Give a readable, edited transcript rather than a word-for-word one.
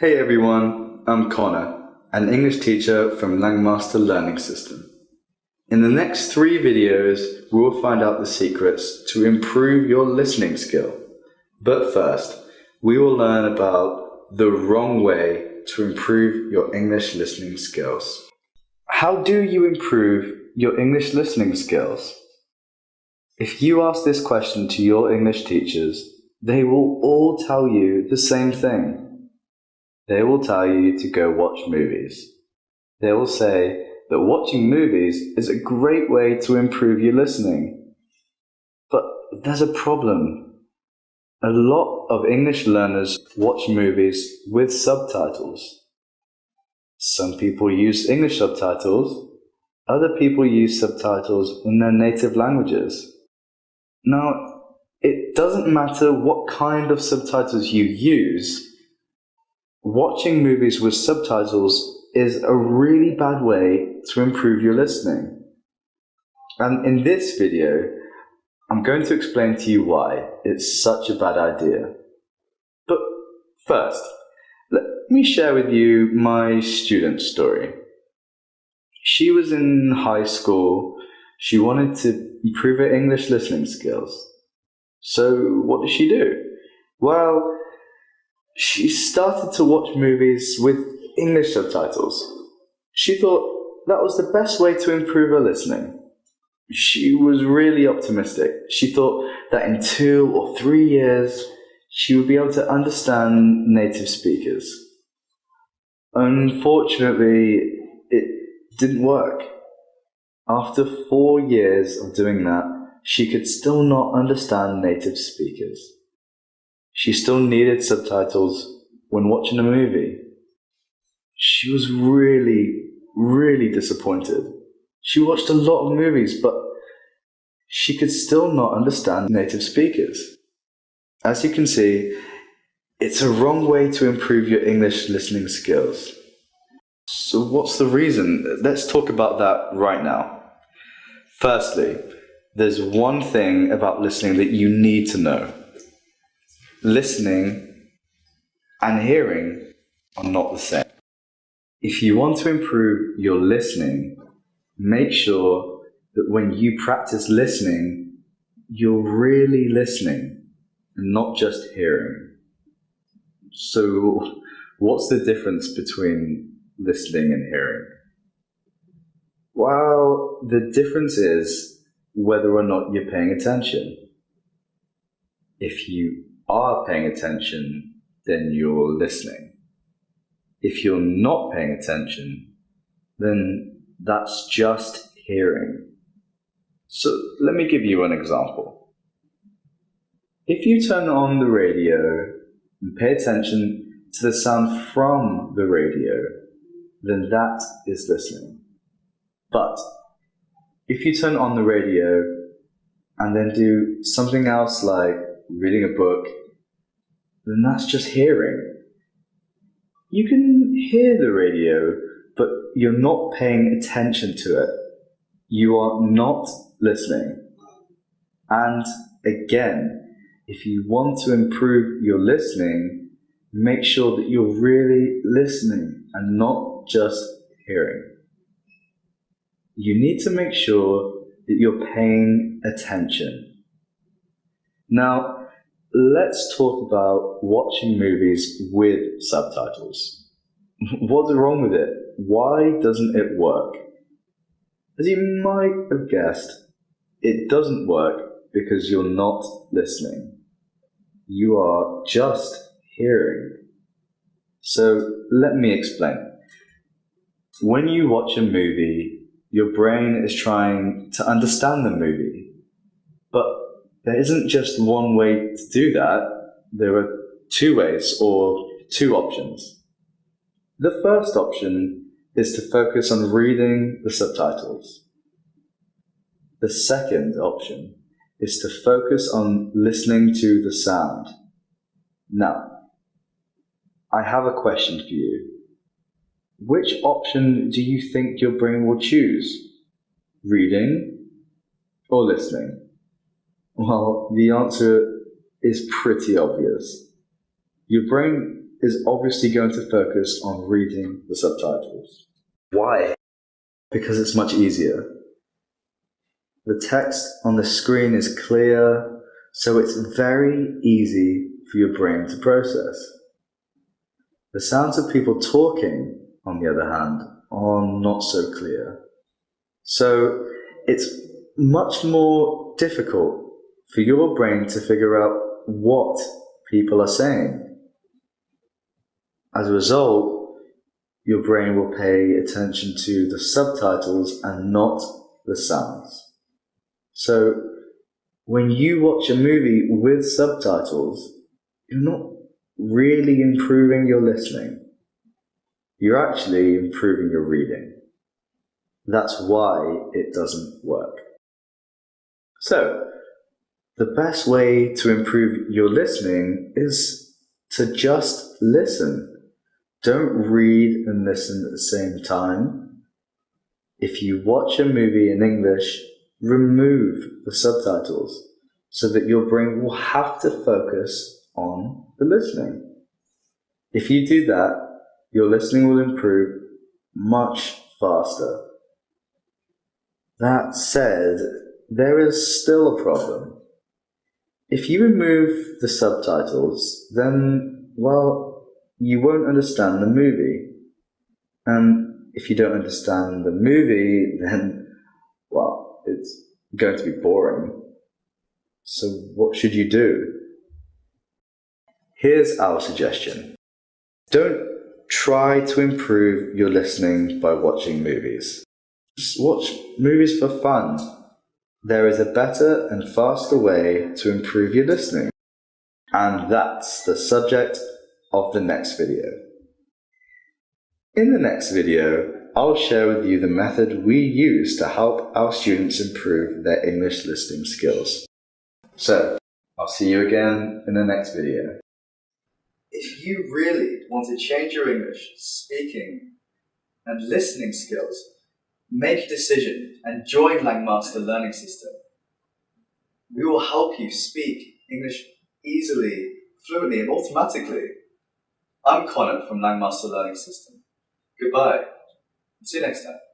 Hey everyone, I'm Connor, an English teacher from Langmaster Learning System. In the next 3 videos, we will find out the secrets to improve your listening skill. But first, we will learn about the wrong way to improve your English listening skills. How do you improve your English listening skills? If you ask this question to your English teachers, they will all tell you the same thing. They will tell you to go watch movies. They will say that watching movies is a great way to improve your listening. But there's a problem. A lot of English learners watch movies with subtitles. Some people use English subtitles. Other people use subtitles in their native languages. Now, it doesn't matter what kind of subtitles you use. Watching movies with subtitles is a really bad way to improve your listening. And in this video, I'm going to explain to you why it's such a bad idea. But first, let me share with you my student's story. She was in high school. She wanted to improve her English listening skills. So what did she do? Well, she started to watch movies with English subtitles. She thought that was the best way to improve her listening. She was really optimistic. She thought that in 2 or 3 years, she would be able to understand native speakers. Unfortunately, it didn't work. After 4 years of doing that, she could still not understand native speakers. She still needed subtitles when watching a movie. She was really disappointed. She watched a lot of movies, but she could still not understand native speakers. As you can see, it's a wrong way to improve your English listening skills. So what's the reason? Let's talk about that right now. Firstly, there's one thing about listening that you need to know. Listening and hearing are not the same. If you want to improve your listening, make sure that when you practice listening, you're really listening and not just hearing. So, what's the difference between listening and hearing? Well, the difference is whether or not you're paying attention. If you are paying attention, then you're listening. If you're not paying attention, then that's just hearing. So let me give you an example. If you turn on the radio and pay attention to the sound from the radio, then that is listening. But if you turn on the radio and then do something else like reading a book, then that's just hearing. You can hear the radio, but you're not paying attention to it. You are not listening. And again, if you want to improve your listening, make sure that you're really listening and not just hearing. You need to make sure that you're paying attention. Now, let's talk about watching movies with subtitles. What's wrong with it? Why doesn't it work? As you might have guessed, it doesn't work because you're not listening. You are just hearing. So let me explain. When you watch a movie, your brain is trying to understand the movie. But there isn't just one way to do that. There are 2 ways or 2 options. The first option is to focus on reading the subtitles. The second option is to focus on listening to the sound. Now, I have a question for you. Which option do you think your brain will choose? Reading or listening? Well, the answer is pretty obvious. Your brain is obviously going to focus on reading the subtitles. Why? Because it's much easier. The text on the screen is clear, so it's very easy for your brain to process. The sounds of people talking, on the other hand, are not so clear. So it's much more difficult for your brain to figure out what people are saying. As a result, your brain will pay attention to the subtitles and not the sounds. So when you watch a movie with subtitles, you're not really improving your listening. You're actually improving your reading. That's why it doesn't work. So, the best way to improve your listening is to just listen. Don't read and listen at the same time. If you watch a movie in English, remove the subtitles so that your brain will have to focus on the listening. If you do that, your listening will improve much faster. That said, there is still a problem. If you remove the subtitles, then, well, you won't understand the movie. And if you don't understand the movie, then, well, it's going to be boring. So what should you do? Here's our suggestion. Don't try to improve your listening by watching movies. Just watch movies for fun. There is a better and faster way to improve your listening. And that's the subject of the next video. In the next video, I'll share with you the method we use to help our students improve their English listening skills. So, I'll see you again in the next video. If you really want to change your English speaking and listening skills, make a decision and join Langmaster Learning System. We will help you speak English easily, fluently, and automatically. I'm Connor from Langmaster Learning System. Goodbye. See you next time.